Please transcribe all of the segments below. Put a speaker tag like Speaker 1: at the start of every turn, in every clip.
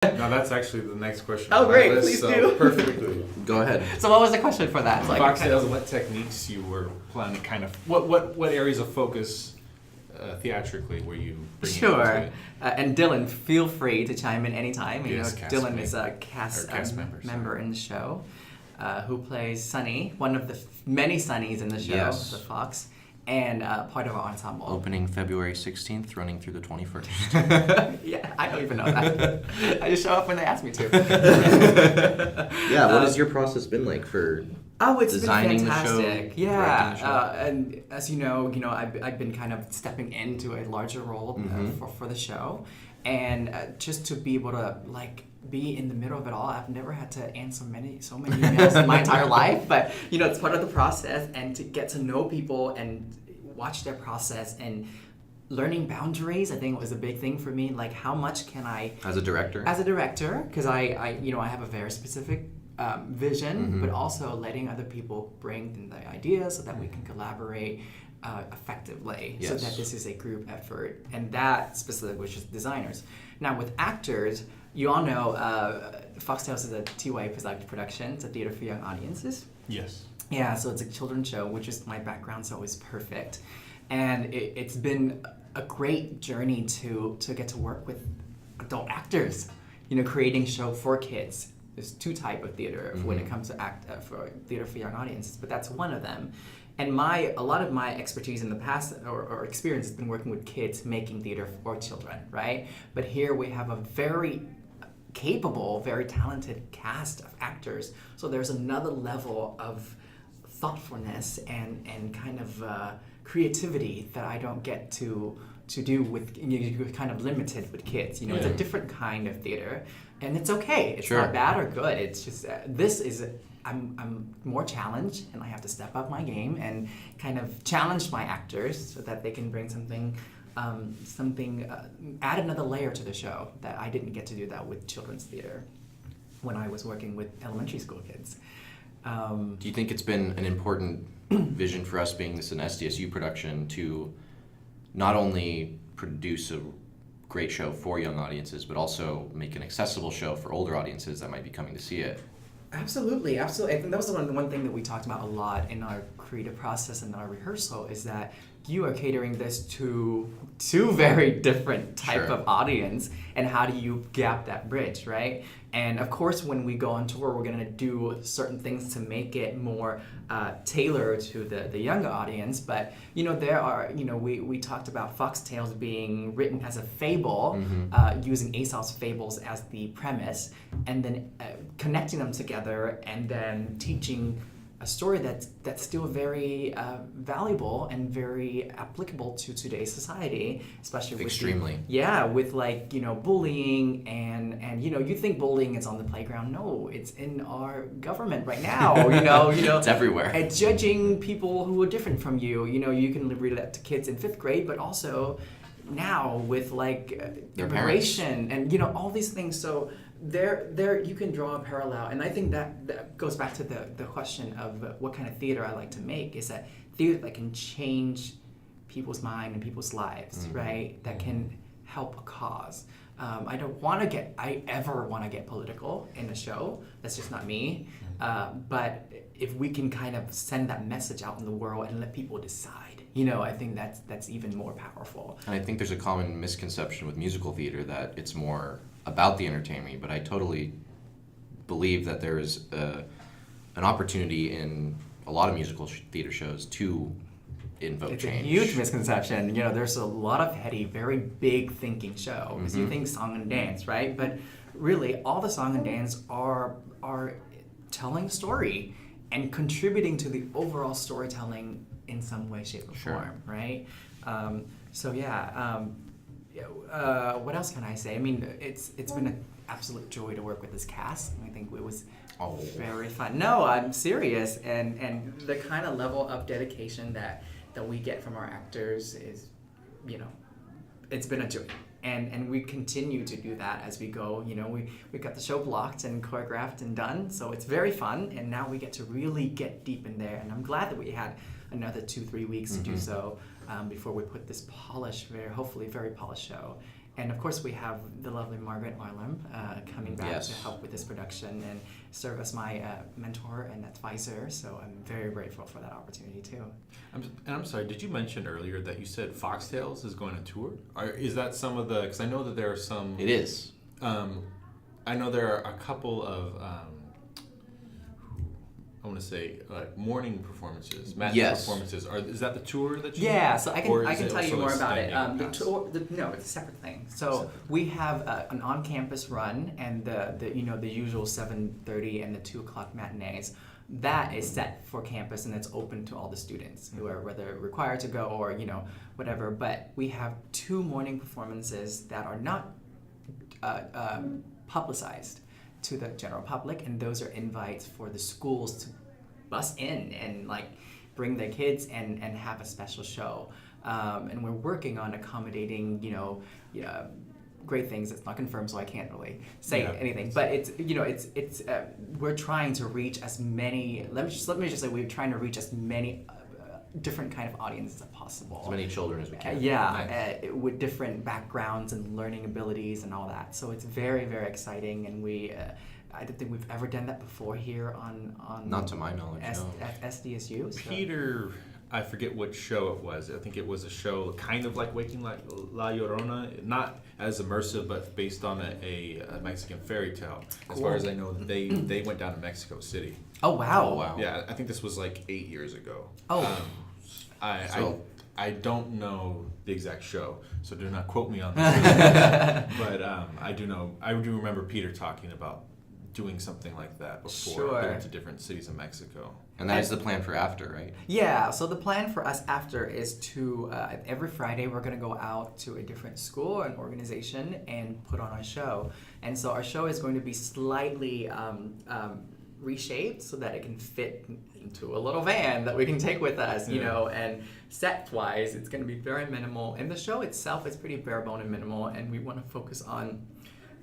Speaker 1: No, that's actually the next question.
Speaker 2: Oh,
Speaker 1: on my
Speaker 2: great,
Speaker 1: list,
Speaker 2: please
Speaker 1: so
Speaker 2: do.
Speaker 1: Perfectly.
Speaker 3: Go ahead.
Speaker 2: So what was the question for that? So I can kind
Speaker 1: Foxtales,
Speaker 2: of-
Speaker 1: what techniques you were planning, kind of, what areas of focus theatrically were you bringing
Speaker 2: Sure.
Speaker 1: into it?
Speaker 2: And Dillon, feel free to chime in anytime.
Speaker 1: Yes, cast
Speaker 2: Dillon
Speaker 1: member.
Speaker 2: is a cast,
Speaker 1: Cast member, sorry.
Speaker 2: member in the show who plays Sunny, one of the many Sunnies in the show,
Speaker 3: Yes.
Speaker 2: the Fox, and part of our ensemble.
Speaker 3: Opening February 16th, running through the 21st.
Speaker 2: Yeah, I don't even know that. I just show up when they ask me to.
Speaker 3: Yeah, what has your process been like for
Speaker 2: Oh, it's
Speaker 3: designing
Speaker 2: been
Speaker 3: the show,
Speaker 2: fantastic.
Speaker 3: directing the
Speaker 2: Yeah,
Speaker 3: show?
Speaker 2: and as you know, I've been kind of stepping into a larger role for the show, and just to be able to be in the middle of it all. I've never had to answer so many emails in my entire life, but it's part of the process, and to get to know people and watch their process and learning boundaries. I think was a big thing for me. Like, how much can I
Speaker 3: as a director?
Speaker 2: as a director, because I have a very specific vision, but also letting other people bring in the ideas so that we can collaborate effectively, so
Speaker 3: Yes.
Speaker 2: that this is a group effort, and that specifically was just designers. Now with actors, you all know Foxtales is a TY production. It's a theater for young audiences.
Speaker 1: Yes.
Speaker 2: Yeah, so it's a children's show, which is my background, so it's perfect. And it's been a great journey to get to work with adult actors, creating show for kids. There's two type of theater when it comes to for theater for young audiences, but that's one of them. And a lot of my expertise in the past or experience has been working with kids making theater for children, right? But here we have a very capable, very talented cast of actors. So there's another level of thoughtfulness and kind of creativity that I don't get to do with, you're kind of limited with kids. It's a different kind of theater, and it's okay. It's
Speaker 3: Sure.
Speaker 2: not bad or good. It's just I'm more challenged, and I have to step up my game and kind of challenge my actors so that they can bring something add another layer to the show that I didn't get to do that with children's theater when I was working with elementary school kids.
Speaker 3: Do you think it's been an important vision for us, being this an SDSU production, to not only produce a great show for young audiences, but also make an accessible show for older audiences that might be coming to see it?
Speaker 2: Absolutely. I think that was the one thing that we talked about a lot in our creative process and our rehearsal, is that you are catering this to two very different type
Speaker 3: Sure.
Speaker 2: of audience, and how do you gap that bridge, right? And of course, when we go on tour, we're going to do certain things to make it more tailored to the younger audience. But there are we talked about Foxtales being written as a fable, using Aesop's fables as the premise, and then connecting them together, and then teaching a story that's still very valuable and very applicable to today's society, especially with
Speaker 3: Extremely.
Speaker 2: with bullying and you think bullying is on the playground. No, it's in our government right now.
Speaker 3: It's everywhere.
Speaker 2: And judging people who are different from you. You can read that to kids in 5th grade, but also now with
Speaker 3: Their
Speaker 2: immigration and all these things. So there you can draw a parallel, and I think that goes back to the question of what kind of theater I like to make, is that theater that can change people's mind and people's lives, right? That can help a cause. I ever want to get political in a show. That's just not me. But if we can kind of send that message out in the world and let people decide, I think that's even more powerful.
Speaker 3: And I think there's a common misconception with musical theater that it's more about the entertainment, but I totally believe that there is an opportunity in a lot of musical theater shows to invoke
Speaker 2: It's
Speaker 3: change.
Speaker 2: a huge misconception. There's a lot of heady, very big thinking show, because you think song and dance, right? But really, all the song and dance are telling a story and contributing to the overall storytelling in some way, shape, or form, right? What else can I say? I mean, it's been an absolute joy to work with this cast. I think it was very fun. No, I'm serious, and the kind of level of dedication that we get from our actors is, it's been a joy. And we continue to do that as we go. We got the show blocked and choreographed and done, so it's very fun. And now we get to really get deep in there. And I'm glad that we had another 2-3 weeks to do so before we put this hopefully very polished show. And of course, we have the lovely Margaret Arlam coming back
Speaker 3: Yes.
Speaker 2: to help with this production and serve as my mentor and advisor. So I'm very grateful for that opportunity too.
Speaker 1: I'm sorry, did you mention earlier that you said Foxtales is going on tour? Is that some of the, because I know that there are some...
Speaker 3: It is.
Speaker 1: I know there are a couple of, I want to say, like morning performances, matinee
Speaker 3: Yes.
Speaker 1: performances. Is that the tour that you
Speaker 2: Yeah, so I
Speaker 1: or
Speaker 2: can
Speaker 1: is it
Speaker 2: tell you
Speaker 1: also
Speaker 2: more
Speaker 1: a
Speaker 2: about it.
Speaker 1: standing
Speaker 2: The
Speaker 1: pass?
Speaker 2: tour, no, it's a separate thing. So we have an on-campus run and the usual 7:30 and the 2:00 matinees. That is set for campus and it's open to all the students who are whether required to go or whatever. But we have 2 morning performances that are not publicized to the general public, and those are invites for the schools to bus in and like bring their kids and have a special show. And we're working on accommodating great things. It's not confirmed, so I can't really say anything. But it's we're trying to reach as many. Let me just say we're trying to reach as many different kind of audiences as possible.
Speaker 3: As many children as we can.
Speaker 2: With different backgrounds and learning abilities and all that. So it's very, very exciting, and we. I don't think we've ever done that before here on
Speaker 3: Not to my knowledge, no.
Speaker 2: at SDSU. So.
Speaker 1: Peter, I forget which show it was. I think it was a show kind of like Waking like La Llorona, not as immersive, but based on a Mexican fairy tale. As
Speaker 2: Cool.
Speaker 1: far as I know, they went down to Mexico City.
Speaker 2: Oh wow!
Speaker 3: Oh, wow.
Speaker 1: Yeah, I think this was like 8 years ago.
Speaker 2: Oh.
Speaker 1: I don't know the exact show, so do not quote me on that. But I do remember Peter talking about doing something like that before.
Speaker 2: Sure.
Speaker 1: They went to different cities in Mexico.
Speaker 3: And that is the plan for after, right?
Speaker 2: Yeah, so the plan for us after is to, every Friday we're going to go out to a different school or an organization and put on a show. And so our show is going to be slightly reshaped so that it can fit into a little van that we can take with us, and set-wise it's going to be very minimal. And the show itself is pretty bare-bone and minimal, and we want to focus on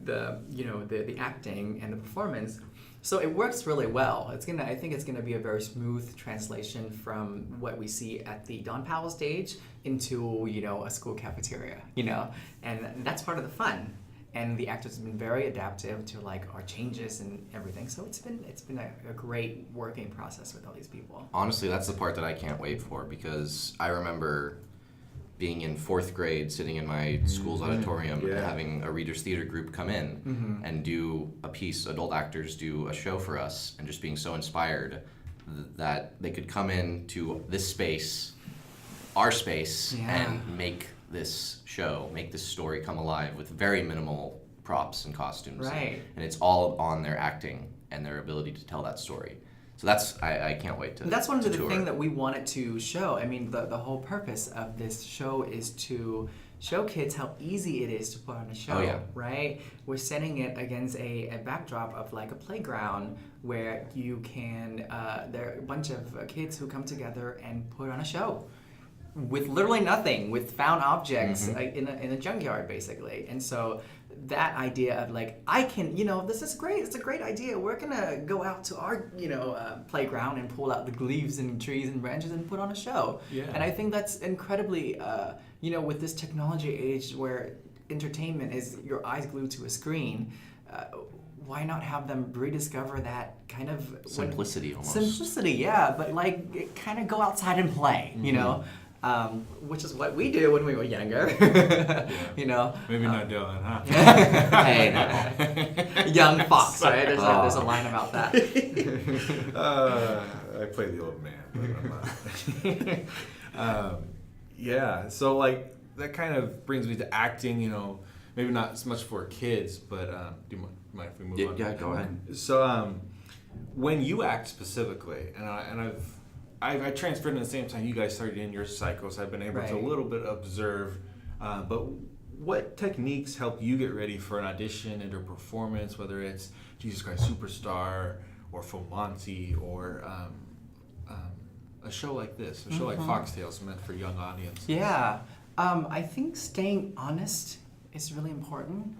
Speaker 2: the acting and the performance. So it works really well. I think it's gonna be a very smooth translation from what we see at the Don Powell stage into a school cafeteria, and that's part of the fun. And the actors have been very adaptive to like our changes and everything. So it's been a great working process with all these people.
Speaker 3: Honestly, that's the part that I can't wait for, because I remember being in 4th grade, sitting in my school's auditorium, and having a Reader's Theater group come in and do a piece, adult actors do a show for us, and just being so inspired that they could come into this space, our space, and make this show, make this story come alive with very minimal props and costumes.
Speaker 2: Right.
Speaker 3: And it's all on their acting and their ability to tell that story. So that's, I can't wait to
Speaker 2: That's one of the
Speaker 3: tour.
Speaker 2: things that we wanted to show. I mean, the whole purpose of this show is to show kids how easy it is to put on a show,
Speaker 3: Oh, yeah.
Speaker 2: right? We're setting it against a backdrop of like a playground where you can, there are a bunch of kids who come together and put on a show with literally nothing, with found objects in a junkyard, basically. And so that idea of like, I can, this is great. It's a great idea. We're gonna go out to our, playground and pull out the leaves and trees and branches and put on a show.
Speaker 1: Yeah.
Speaker 2: And I think that's incredibly, with this technology age where entertainment is your eyes glued to a screen. Why not have them rediscover that kind of
Speaker 3: Simplicity almost.
Speaker 2: Simplicity, yeah, but like kind of go outside and play, which is what we did when we were younger.
Speaker 1: Maybe not Dillon, huh?
Speaker 3: Hey, no.
Speaker 2: Young Fox, right? There's a line about that.
Speaker 1: I play the old man, but I'm not. So like that kind of brings me to acting. Maybe not as much for kids, but do you mind if we move on?
Speaker 3: Yeah, go ahead.
Speaker 1: So when you act specifically, and I transferred in the same time you guys started in your cycles. I've been able to a little bit observe, but what techniques help you get ready for an audition and a performance, whether it's Jesus Christ Superstar or Fomonti or a show like this, a show like Foxtales meant for young audience?
Speaker 2: Yeah, I think staying honest is really important.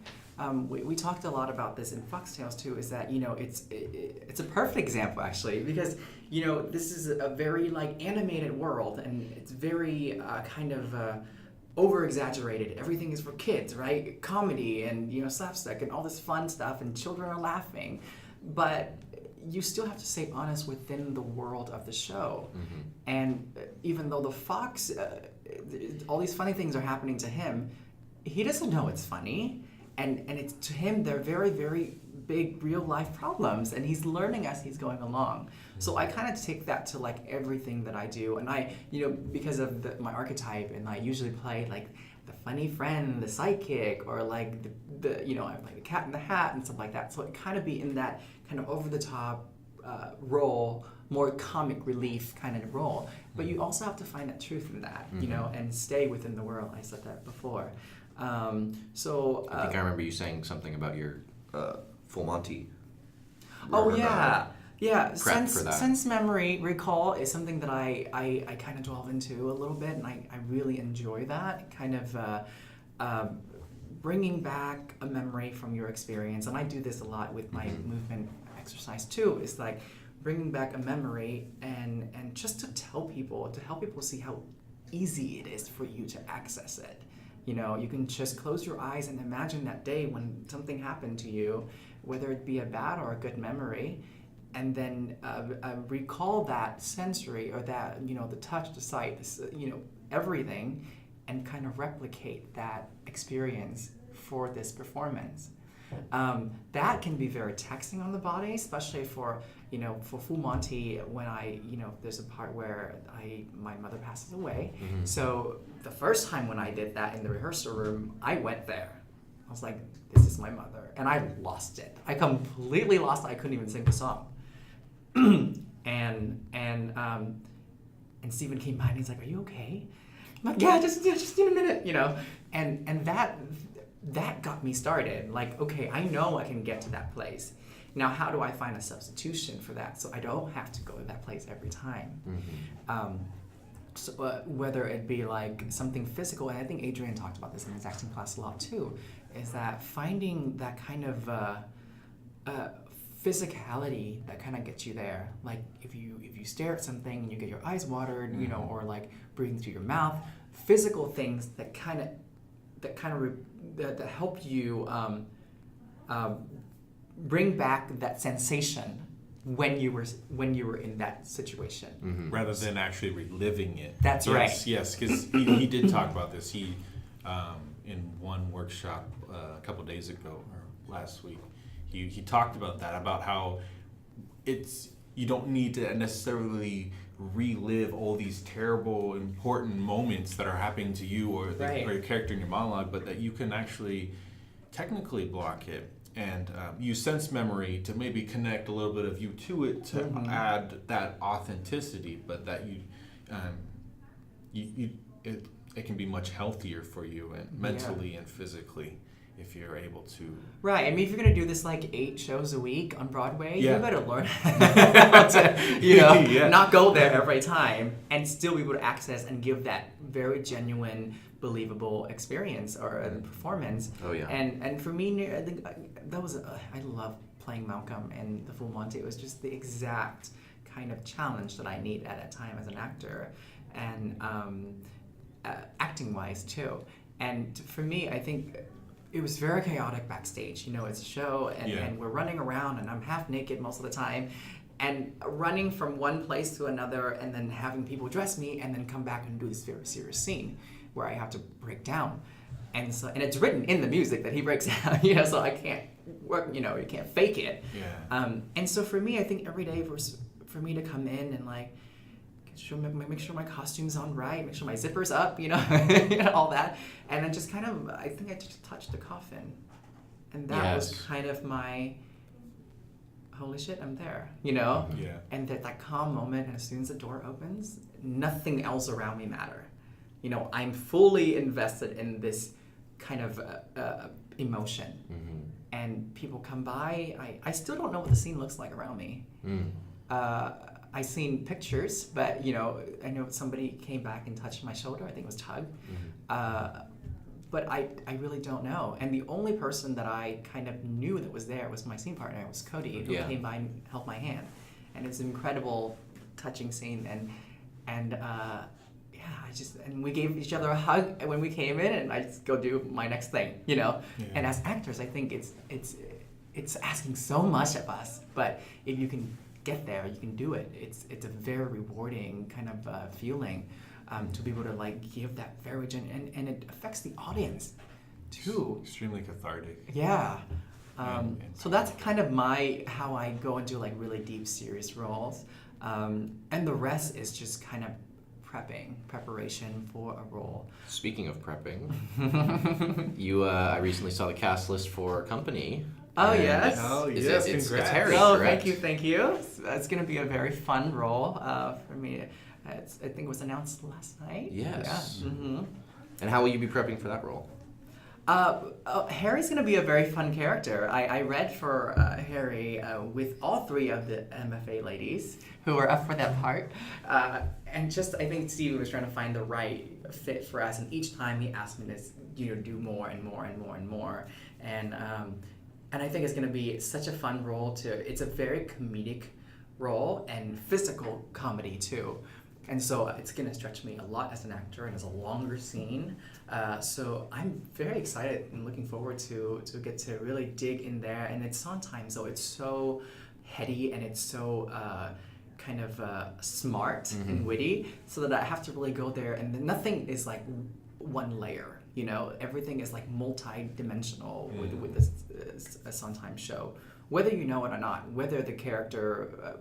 Speaker 2: We talked a lot about this in Foxtales too, is that, it's a perfect example actually, because, this is a very like animated world, and it's very kind of over-exaggerated. Everything is for kids, right? Comedy and, you know, slapstick and all this fun stuff, and children are laughing. But you still have to stay honest within the world of the show. And even though the Fox, all these funny things are happening to him, he doesn't know it's funny. And it's, to him, they're very, very big real life problems, and he's learning as he's going along. So I kind of take that to like everything that I do, and I, you know, because of my archetype, and I usually play like the funny friend, the sidekick, or like the you know, I play the Cat in the Hat and stuff like that. So it kind of be in that kind of over the top role, more comic relief kind of role. But you also have to find that truth in that, you know, and stay within the world. I said that before.
Speaker 3: I think I remember you saying something about your Full Monty.
Speaker 2: Oh yeah, yeah.
Speaker 3: Prep for that.
Speaker 2: Sense memory recall is something that I kind of delve into a little bit, and I really enjoy that kind of bringing back a memory from your experience. And I do this a lot with my movement exercise too. It's like bringing back a memory and just to help people see how easy it is for you to access it. You know, you can just close your eyes and imagine that day when something happened to you, whether it be a bad or a good memory, and then recall that sensory, or that, you know, the touch, the sight, you know, everything, and kind of replicate that experience for this performance. That can be very taxing on the body, especially for, you know, for Full Monty, when you know, there's a part where my mother passes away. So the first time when I did that in the rehearsal room, I went there. I was like, this is my mother. And I lost it. I completely lost it. I couldn't even sing the song. and Stephen came by and he's like, are you okay? I'm like, yeah, just in a minute, you know. And that got me started. Like, okay, I know I can get to that place. Now, how do I find a substitution for that so I don't have to go to that place every time? So, whether it be like something physical, and I think Adrian talked about this in his acting class a lot too, is that finding that kind of physicality that kind of gets you there. Like if you stare at something and you get your eyes watered, you know, or like breathing through your mouth, physical things that help you bring back that sensation when you were in that situation,
Speaker 1: rather than actually reliving it.
Speaker 2: That's right.
Speaker 1: Yes, because he did talk about this. He in one workshop a couple days ago or last week, he talked about that, about how you don't need to necessarily relive all these terrible important moments that are happening to you or your character in your monologue, but that you can actually technically block it and use sense memory to maybe connect a little bit of you to it to add that authenticity, but that it can be much healthier for you and mentally and physically if you're able to.
Speaker 2: Right. I mean, if you're going to do this like 8 shows a week on Broadway, you better learn how to, you know, not go there every time and still be able to access and give that very genuine, believable experience or performance.
Speaker 3: Oh, yeah.
Speaker 2: And for me, I think that was, I love playing Malcolm in the Full Monty. It was just the exact kind of challenge that I need at a time as an actor, and acting-wise too. And for me, I think it was very chaotic backstage. You know, it's a show, and we're running around, and I'm half naked most of the time, and running from one place to another, and then having people dress me, and then come back and do this very serious scene where I have to break down. And it's written in the music that he breaks down, you know, so I can't work, you know, you can't fake it. And so for me, I think every day was for me to come in and like, make sure my costume's on right, make sure my zipper's up, you know, all that. And then just kind of, I think I just touched the coffin. And that was kind of my, holy shit, I'm there, you know? And that calm moment, and as soon as the door opens, nothing else around me matter. You know, I'm fully invested in this kind of emotion. And people come by, I still don't know what the scene looks like around me. I've seen pictures, but, you know, I know somebody came back and touched my shoulder. I think it was Tug. But I really don't know. And the only person that I kind of knew that was there was my scene partner. It was Cody, who came by and held my hand. And it's an incredible, touching scene. And and we gave each other a hug when we came in, and I just go do my next thing, you know.
Speaker 1: Yeah.
Speaker 2: And as actors, I think it's asking so much of us, but if you can get there, you can do it. It's a very rewarding kind of feeling to be able to like give that very and it affects the audience too.
Speaker 1: Extremely cathartic.
Speaker 2: Yeah.
Speaker 1: And
Speaker 2: So that's kind of how I go into like really deep, serious roles, and the rest is just kind of preparation for a role.
Speaker 3: Speaking of prepping, I recently saw the cast list for Company.
Speaker 2: Oh,
Speaker 3: and
Speaker 2: yes.
Speaker 1: Oh,
Speaker 3: It's
Speaker 1: yes,
Speaker 3: it's
Speaker 1: congrats.
Speaker 3: Harry,
Speaker 2: Oh,
Speaker 3: correct?
Speaker 2: thank you. It's going to be a very fun role for me. I think it was announced last night.
Speaker 3: Yes.
Speaker 2: Yeah. Mm-hmm.
Speaker 3: And how will you be prepping for that role?
Speaker 2: Harry's going to be a very fun character. I read for Harry with all three of the MFA ladies who were up for that part. And just, I think Steve was trying to find the right fit for us. And each time he asked me to do more and more and more and more. And I think it's going to be such a fun role it's a very comedic role and physical comedy too. And so it's going to stretch me a lot as an actor, and it's a longer scene. So I'm very excited and looking forward to get to really dig in there. And it's Sondheim, so it's so heady and it's so kind of smart and witty, so that I have to really go there. And then nothing is like one layer, you know? Everything is like multi-dimensional with this Sondheim show. Whether you know it or not, whether the character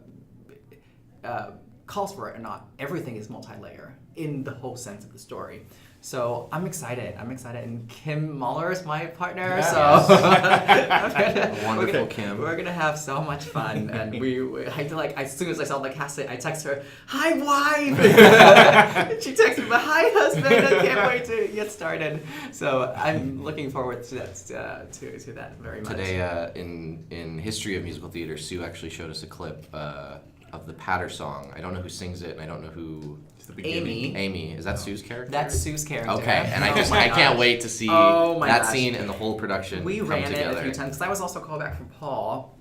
Speaker 2: calls for it or not, everything is multi-layer in the whole sense of the story. So I'm excited, and Kim Mahler is my partner,
Speaker 1: Yes.
Speaker 2: so
Speaker 3: Wonderful Kim.
Speaker 2: We're gonna have so much fun, and I feel like as soon as I saw the casting, I text her, "Hi, wife!" And she texted me, "Hi, husband! I can't wait to get started." So I'm looking forward to that very much.
Speaker 3: Today, in history of musical theater, Sue actually showed us a clip of the Patter song. I don't know who sings it, and I don't know who.
Speaker 1: It's the beginning.
Speaker 3: Amy. Is that Sue's character?
Speaker 2: That's Sue's character.
Speaker 3: Okay, and I
Speaker 2: my
Speaker 3: can't
Speaker 2: gosh.
Speaker 3: wait to see
Speaker 2: Oh my
Speaker 3: that
Speaker 2: gosh.
Speaker 3: scene and the whole production
Speaker 2: We
Speaker 3: come
Speaker 2: ran
Speaker 3: together.
Speaker 2: it a few times because I was also called back from Paul,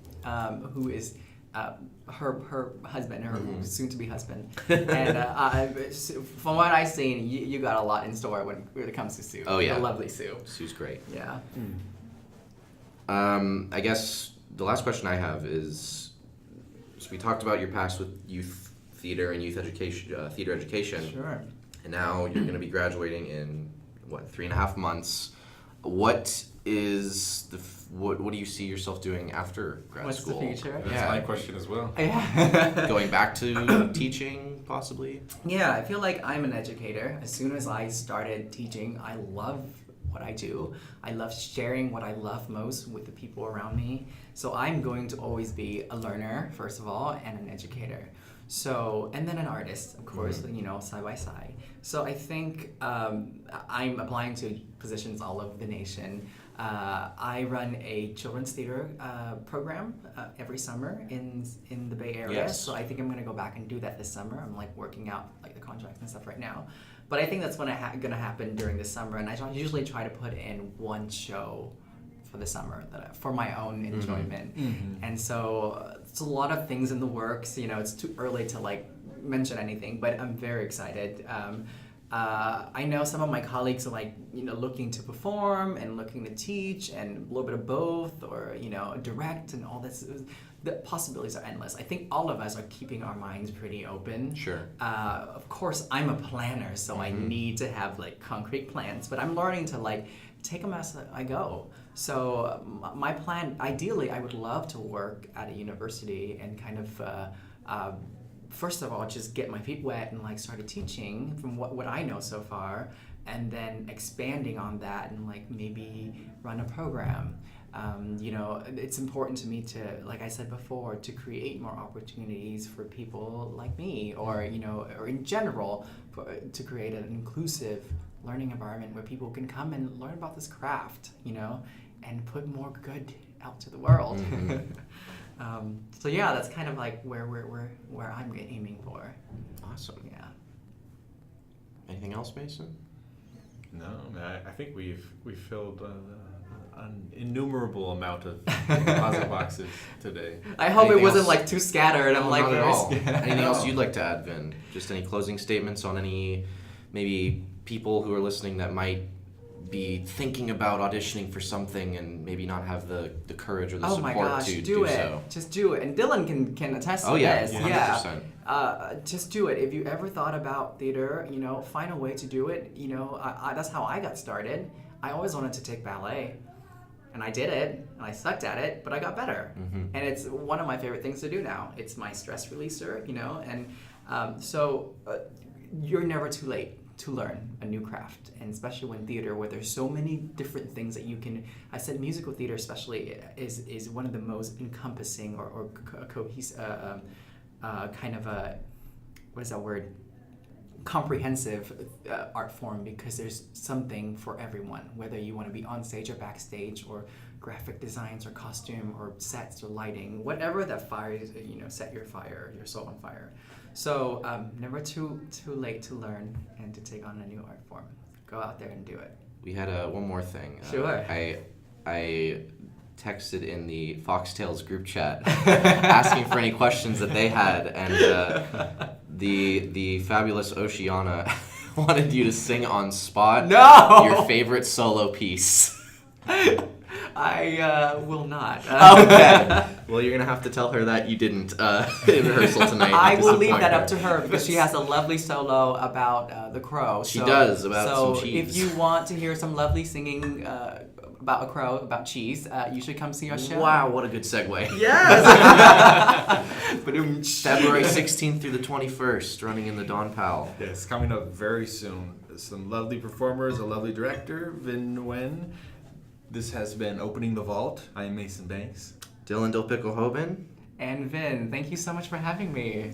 Speaker 2: who is her husband, her soon-to-be husband. And from what I've seen, you got a lot in store when it comes to Sue.
Speaker 3: Oh, yeah.
Speaker 2: The lovely Sue.
Speaker 3: Sue's great.
Speaker 2: Yeah.
Speaker 3: I guess the last question I have is, so we talked about your past with youth theater and youth education, theater education.
Speaker 2: Sure.
Speaker 3: And now you're going to be graduating in, 3.5 months. What is what do you see yourself doing after grad
Speaker 2: What's
Speaker 3: school?
Speaker 2: the future?
Speaker 1: That's my question as well.
Speaker 2: Yeah.
Speaker 3: Going back to teaching, possibly?
Speaker 2: Yeah, I feel like I'm an educator. As soon as I started teaching, I love what I do. I love sharing what I love most with the people around me. So I'm going to always be a learner, first of all, and an educator. So, and then an artist, of course, side by side. So I think I'm applying to positions all over the nation. I run a children's theater program every summer in the Bay Area.
Speaker 3: Yes.
Speaker 2: So I think I'm going to go back and do that this summer. I'm like working out like the contracts and stuff right now. But I think that's going to happen during the summer. And I usually try to put in one show for the summer for my own enjoyment. And so it's a lot of things in the works. It's too early to like mention anything, but I'm very excited. I know some of my colleagues are like, looking to perform and looking to teach and a little bit of both, or, direct and all this. The possibilities are endless. I think all of us are keeping our minds pretty open.
Speaker 3: Sure.
Speaker 2: Of course, I'm a planner, so I need to have like concrete plans, but I'm learning to like take them as I go. So my plan, ideally, I would love to work at a university and kind of first of all, just get my feet wet and like started teaching from what I know so far, and then expanding on that and like maybe run a program. It's important to me to, like I said before, to create more opportunities for people like me, or in general, to create an inclusive learning environment where people can come and learn about this craft, and put more good out to the world. So yeah, that's kind of like where I'm aiming for.
Speaker 3: Awesome.
Speaker 2: Yeah.
Speaker 3: Anything else, Mason?
Speaker 1: No, I think we've filled an innumerable amount of puzzle boxes today.
Speaker 2: I hope
Speaker 3: Anything
Speaker 2: it wasn't
Speaker 3: else?
Speaker 2: like too scattered. I'm like,
Speaker 3: not at all.
Speaker 2: where's-
Speaker 3: Anything else you'd like to add, Vin? Just any closing statements on any maybe people who are listening that might be thinking about auditioning for something and maybe not have the courage or the
Speaker 2: Oh
Speaker 3: support
Speaker 2: my gosh,
Speaker 3: to
Speaker 2: do it.
Speaker 3: so?
Speaker 2: Just do it. And Dillon can attest to
Speaker 3: Oh yeah,
Speaker 2: this.
Speaker 3: 100%.
Speaker 2: Just do it. If you ever thought about theater, find a way to do it. That's how I got started. I always wanted to take ballet. And I did it, and I sucked at it, but I got better. And it's one of my favorite things to do now. It's my stress releaser, and so you're never too late to learn a new craft, and especially when theater, where there's so many different things that you can. I said musical theater especially is one of the most encompassing or cohesive, kind of a, what is that word? Comprehensive art form, because there's something for everyone, whether you want to be on stage or backstage, or graphic designs or costume or sets or lighting, whatever that fires, set your soul on fire. So never too late to learn and to take on a new art form. Go out there and do it.
Speaker 3: We had one more thing.
Speaker 2: Sure.
Speaker 3: I texted in the Foxtales group chat asking for any questions that they had, and the fabulous Oceana wanted you to sing on spot your favorite solo piece.
Speaker 2: I will not.
Speaker 3: Okay. Well, you're going to have to tell her that you didn't in rehearsal tonight.
Speaker 2: I will leave that up to her, because she has a lovely solo about the crow.
Speaker 3: She does, about some cheese.
Speaker 2: If you want to hear some lovely singing about a crow, about cheese, you should come see our show.
Speaker 3: Wow, what a good segue.
Speaker 2: Yes!
Speaker 3: February 16th through the 21st, running in the Don Powell.
Speaker 1: Yes, coming up very soon. Some lovely performers, a lovely director, Vinh Nguyen. This has been Opening the Vault. I am Mason Banks.
Speaker 3: Dillon Dilpickle-Hoban.
Speaker 2: And Vin, thank you so much for having me.